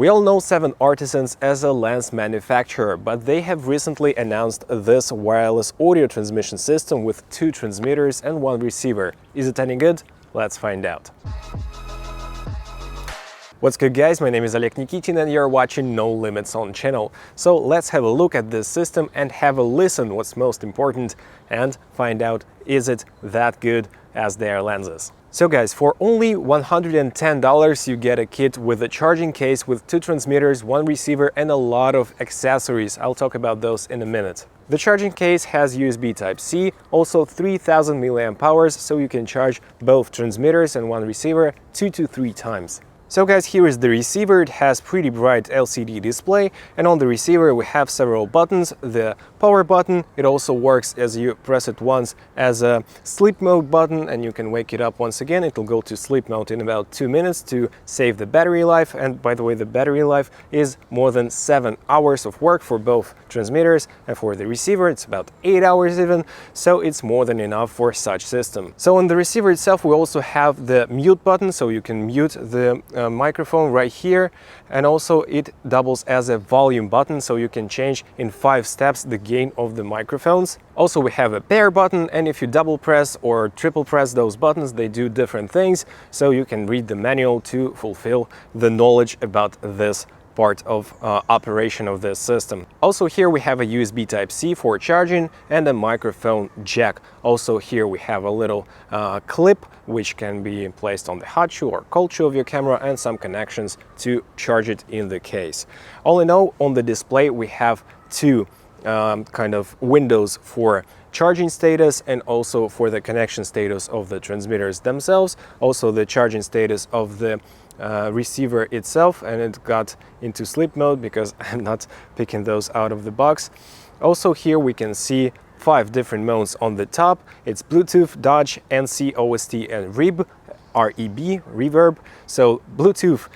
We all know 7Artisans as a lens manufacturer, but they have recently announced this wireless audio transmission system with 2 transmitters and 1 receiver. Is it any good? Let's find out. What's good, guys? My name is Oleg Nikitin and you're watching No Limits on channel. So let's have a look at this system and have a listen what's most important and find out, is it that good as their lenses. So guys, for only $110 you get a kit with a charging case with 2 transmitters, 1 receiver and a lot of accessories. I'll talk about those in a minute. The charging case has USB Type-C, also 3000 mAh, so you can charge both transmitters and 1 receiver 2 to 3 times. So guys, here is the receiver. It has pretty bright LCD display, and on the receiver we have several buttons. The power button, it also works as you press it once as a sleep mode button, and you can wake it up once again. It will go to sleep mode in about 2 minutes to save the battery life. And by the way, the battery life is more than 7 hours of work for both transmitters, and for the receiver it's about 8 hours even, so it's more than enough for such system. So on the receiver itself we also have the mute button, so you can mute the microphone right here, and also it doubles as a volume button, so you can change in 5 steps the gain of the microphones. Also we have a pair button, and if you double press or triple press those buttons they do different things, so you can read the manual to fulfill the knowledge about this part of operation of this system. Also here we have a USB Type-C for charging and a microphone jack. Also here we have a little clip which can be placed on the hot shoe or cold shoe of your camera, and some connections to charge it in the case. All in all, on the display we have 2 kind of windows for charging status and also for the connection status of the transmitters themselves, also the charging status of the receiver itself, and it got into sleep mode because I'm not picking those out of the box. Also here we can see 5 different modes on the top. It's Bluetooth, Dodge, NC, OST and reverb. So Bluetooth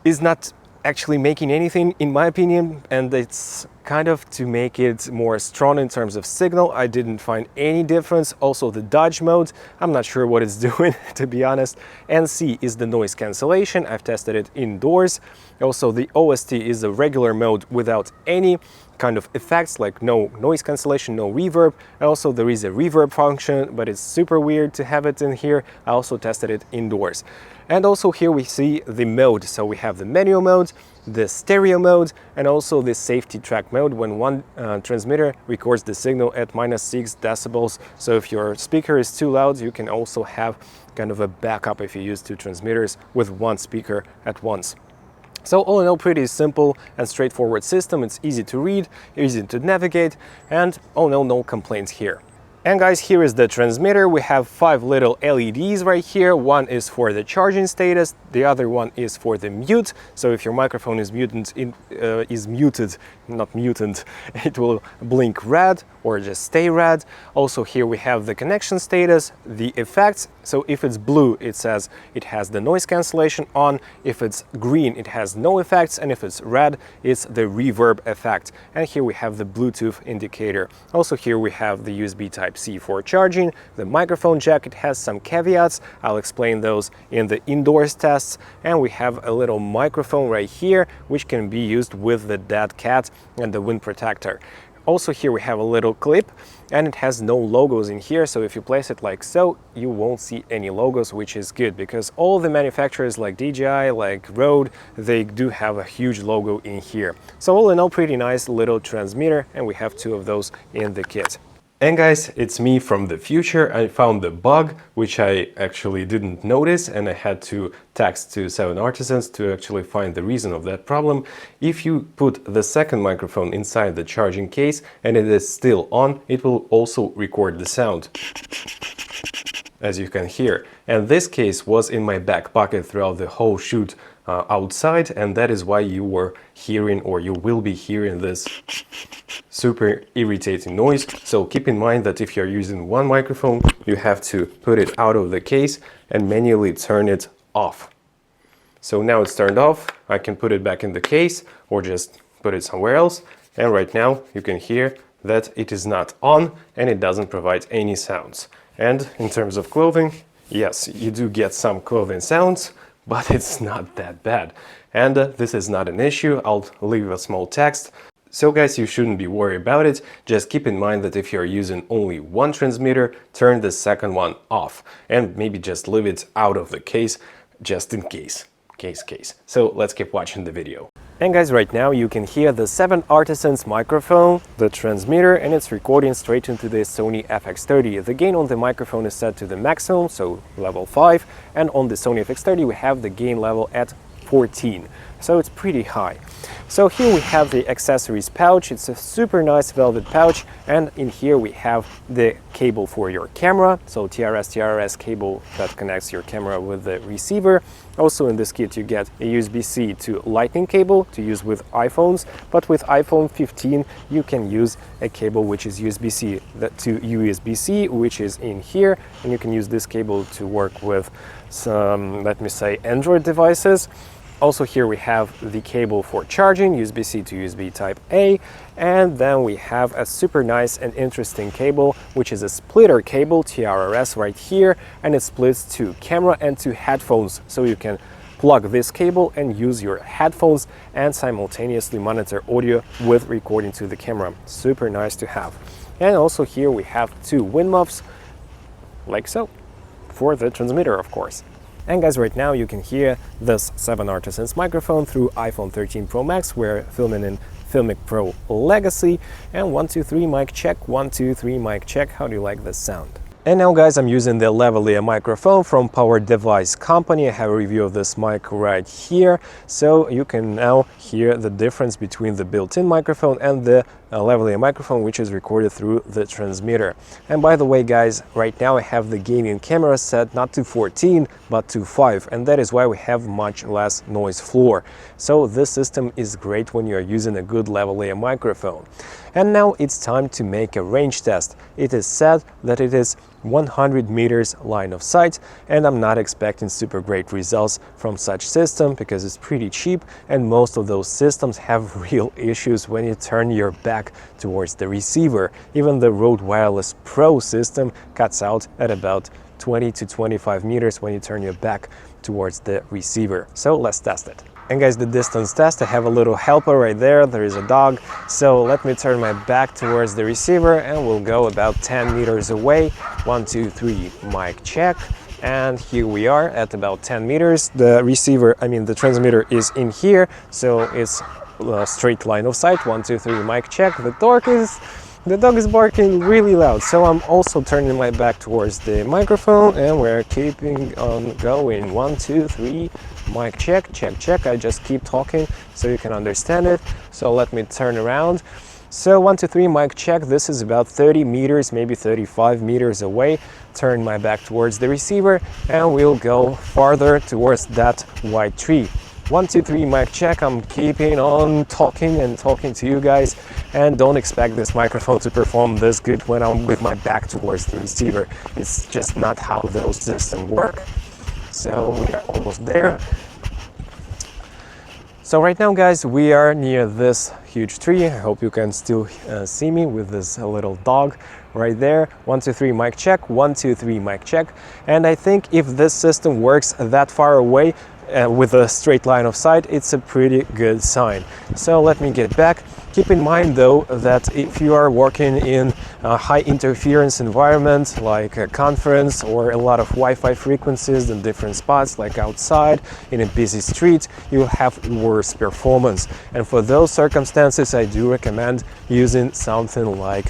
is not actually making anything in my opinion, and it's kind of to make it more strong in terms of signal. I didn't find any difference. Also the Dodge mode, I'm not sure what it's doing to be honest. NC is the noise cancellation, I've tested it indoors. Also the OST is the regular mode without any kind of effects, like no noise cancellation, no reverb. And also there is a reverb function, but it's super weird to have it in here. I also tested it indoors. And also here we see the mode, so we have the manual mode, the stereo mode, and also the safety track mode when one transmitter records the signal at -6 decibels. So if your speaker is too loud, you can also have kind of a backup if you use 2 transmitters with 1 speaker at once. So all in all, pretty simple and straightforward system. It's easy to read, easy to navigate, and all in all, no complaints here. And guys, here is the transmitter. We have 5 little LEDs right here. One is for the charging status, the other one is for the mute. So if your microphone is muted, it will blink red or just stay red. Also here we have the connection status, the effects. So if it's blue, it says it has the noise cancellation on. If it's green, it has no effects. And if it's red, it's the reverb effect. And here we have the Bluetooth indicator. Also here we have the USB Type-C for charging, the microphone jack. It has some caveats. I'll explain those in the indoors tests. And we have a little microphone right here, which can be used with the dead cat and the wind protector. Also here we have a little clip, and it has no logos in here, so if you place it like so, you won't see any logos, which is good because all the manufacturers like DJI, like Rode, they do have a huge logo in here. So all in all, pretty nice little transmitter, and we have 2 of those in the kit. And guys, it's me from the future. I found the bug, which I actually didn't notice, and I had to text to 7Artisans to actually find the reason of that problem. If you put the second microphone inside the charging case and it is still on, it will also record the sound, as you can hear. And this case was in my back pocket throughout the whole shoot outside, and that is why you were hearing, or you will be hearing, this super irritating noise. So keep in mind that if you're using one microphone, you have to put it out of the case and manually turn it off. So now it's turned off. I can put it back in the case or just put it somewhere else, and right now you can hear that it is not on and it doesn't provide any sounds. And in terms of clothing, yes, you do get some clothing sounds, but it's not that bad. And this is not an issue. I'll leave a small text. So guys, you shouldn't be worried about it. Just keep in mind that if you're using only one transmitter, turn the second one off and maybe just leave it out of the case just in case. So let's keep watching the video. And guys, right now you can hear the 7Artisans microphone, the transmitter, and it's recording straight into the Sony FX30. The gain on the microphone is set to the maximum, so level 5, and on the Sony FX30 we have the gain level at 14, so it's pretty high. So here we have the accessories pouch. It's a super nice velvet pouch, and in here we have the cable for your camera, so TRS cable that connects your camera with the receiver. Also in this kit you get a USB-C to Lightning cable to use with iPhones, but with iPhone 15 you can use a cable which is USB-C to USB-C, which is in here, and you can use this cable to work with some, let me say, Android devices. Also here we have the cable for charging, USB-C to USB type A, and then we have a super nice and interesting cable, which is a splitter cable, TRS right here, and it splits to camera and to headphones, so you can plug this cable and use your headphones and simultaneously monitor audio with recording to the camera. Super nice to have. And also here we have two wind muffs, like so, for the transmitter of course. And guys, right now you can hear this 7Artisans microphone through iPhone 13 Pro Max. We're filming in Filmic Pro Legacy. And 1 2 3 mic check, 1 2 3 mic check. How do you like this sound? And now guys, I'm using the lavalier microphone from Power Device Company. I have a review of this mic right here, so you can now hear the difference between the built-in microphone and the lavalier microphone, which is recorded through the transmitter. And by the way guys, right now I have the gain in camera set not to 14 but to 5, and that is why we have much less noise floor. So this system is great when you're using a good lavalier microphone. And now it's time to make a range test. It is said that it is 100 meters line of sight, and I'm not expecting super great results from such system because it's pretty cheap, and most of those systems have real issues when you turn your back towards the receiver. Even the Rode Wireless Pro system cuts out at about 20 to 25 meters when you turn your back towards the receiver. So let's test it. And guys, the distance test, I have a little helper right there. There is a dog. So let me turn my back towards the receiver and we'll go about 10 meters away. 1 2 3 mic check. And here we are at about 10 meters. The receiver, the transmitter is in here, so it's a straight line of sight. 1 2 3 mic check. The dog is barking really loud, so I'm also turning my back towards the microphone and we're keeping on going. 1 2 3 mic check. I just keep talking so you can understand it. So let me turn around. So 1 2 3 mic check. This is about 30 meters, maybe 35 meters away. Turn my back towards the receiver and we'll go farther towards that white tree. 1 2 3 mic check. I'm keeping on talking to you guys, and don't expect this microphone to perform this good when I'm with my back towards the receiver. It's just not how those systems work. So we are almost there. So right now guys, we are near this huge tree. I hope you can still see me with this little dog right there. 1 2 3 mic check. 1 2 3 mic check. And I think if this system works that far away with a straight line of sight, it's a pretty good sign. So let me get back. Keep in mind though that if you are working in a high interference environment like a conference or a lot of Wi-Fi frequencies in different spots like outside in a busy street, you'll have worse performance. And for those circumstances, I do recommend using something like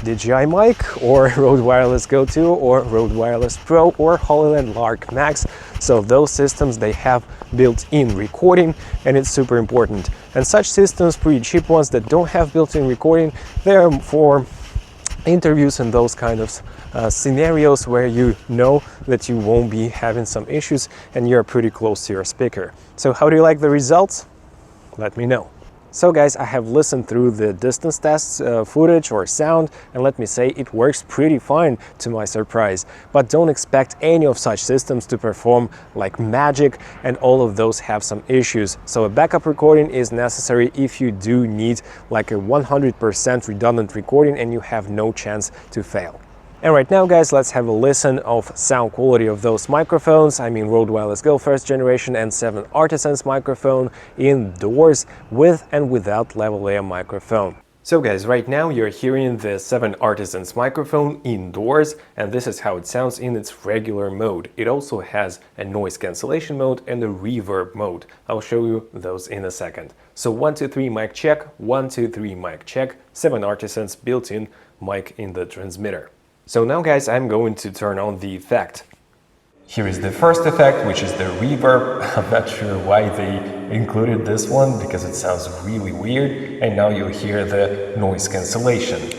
DJI mic or Rode Wireless Go 2 or Rode Wireless Pro or HoloLens Lark Max. So those systems, they have built-in recording, and it's super important. And such systems, pretty cheap ones that don't have built-in recording, they're for interviews and those kind of scenarios where you know that you won't be having some issues and you're pretty close to your speaker. So how do you like the results? Let me know. So guys, I have listened through the distance tests footage or sound, and let me say it works pretty fine to my surprise. But don't expect any of such systems to perform like magic, and all of those have some issues. So a backup recording is necessary if you do need like a 100% redundant recording and you have no chance to fail. And right now, guys, let's have a listen of sound quality of those microphones. I mean Rode Wireless Go first generation and 7Artisans microphone indoors with and without lavalier microphone. So guys, right now you're hearing the 7Artisans microphone indoors, and this is how it sounds in its regular mode. It also has a noise cancellation mode and a reverb mode. I'll show you those in a second. So 1, 2, 3 mic check, 1, 2, 3 mic check, 7Artisans built-in mic in the transmitter. So now guys, I'm going to turn on the effect. Here is the first effect, which is the reverb. I'm not sure why they included this one, because it sounds really weird. And now you'll hear the noise cancellation.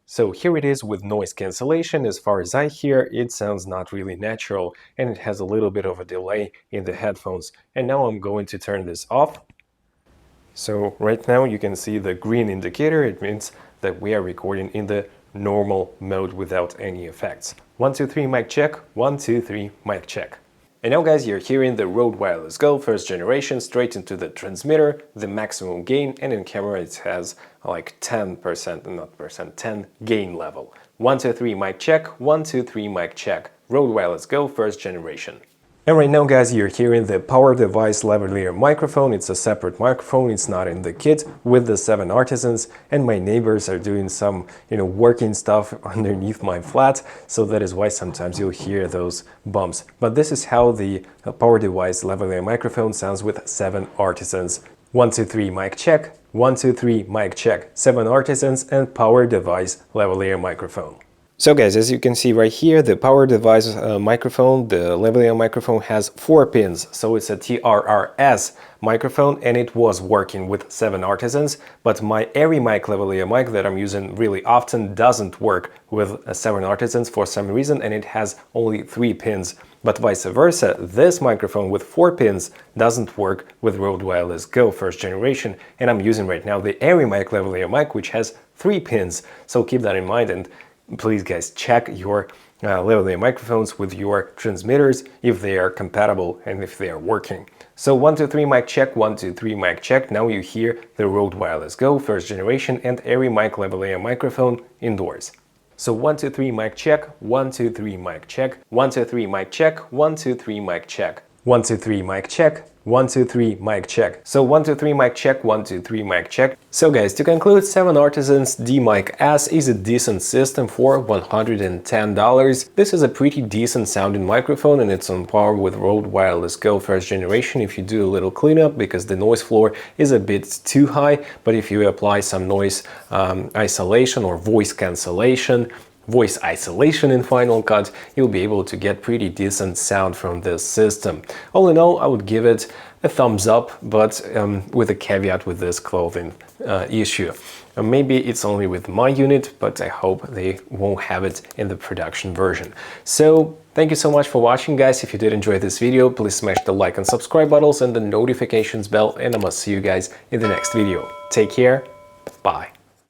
So here it is with noise cancellation. As far as I hear, it sounds not really natural, and it has a little bit of a delay in the headphones. And now I'm going to turn this off. So right now you can see the green indicator. It means that we are recording in the normal mode without any effects. 1, 2, 3 mic check, 1, 2, 3 mic check. And now guys, you're hearing the Rode Wireless Go first generation straight into the transmitter, the maximum gain, and in camera it has like 10%, not percent, 10 gain level. 1, 2, 3 mic check, 1, 2, 3 mic check. Rode Wireless Go first generation. And right now guys, you're hearing the power device lavalier microphone. It's a separate microphone, it's not in the kit with the 7Artisans, and my neighbors are doing some, working stuff underneath my flat, so that is why sometimes you'll hear those bumps. But this is how the power device lavalier microphone sounds with 7Artisans. 1, 2, 3 mic check, 1, 2, 3 mic check, 7Artisans and power device lavalier microphone. So guys, as you can see right here, the power device microphone, the lavalier microphone has 4 pins, so it's a TRRS microphone, and it was working with 7Artisans, but my AirMic lavalier mic that I'm using really often doesn't work with 7Artisans for some reason, and it has only 3 pins. But vice versa, this microphone with 4 pins doesn't work with Rode Wireless Go first generation, and I'm using right now the AirMic lavalier mic, which has 3 pins, so keep that in mind. And please guys, check your lavalier microphones with your transmitters if they are compatible and if they are working. So 1, 2, 3 mic check, 1, 2, 3 mic check. Now you hear the Rode Wireless Go first generation and AirMic lavalier microphone indoors. So 1, 2, 3 mic check, 1, 2, 3 mic check, 1, 2, 3 mic check, 1, 2, 3 mic check, 1, 2, 3 mic check, 1, 2, 3 mic check. So 1, 2, 3 mic check, 1, 2, 3 mic check. So guys, to conclude, 7Artisans DMic-S is a decent system for $110. This is a pretty decent sounding microphone, and it's on par with Rode Wireless Go first generation if you do a little cleanup, because the noise floor is a bit too high. But if you apply some noise isolation or voice cancellation, voice isolation in Final Cut, you'll be able to get pretty decent sound from this system. All in all, I would give it a thumbs up, but with a caveat with this clothing issue. Maybe it's only with my unit, but I hope they won't have it in the production version. So thank you so much for watching, guys. If you did enjoy this video, please smash the like and subscribe buttons and the notifications bell, and I must see you guys in the next video. Take care, bye.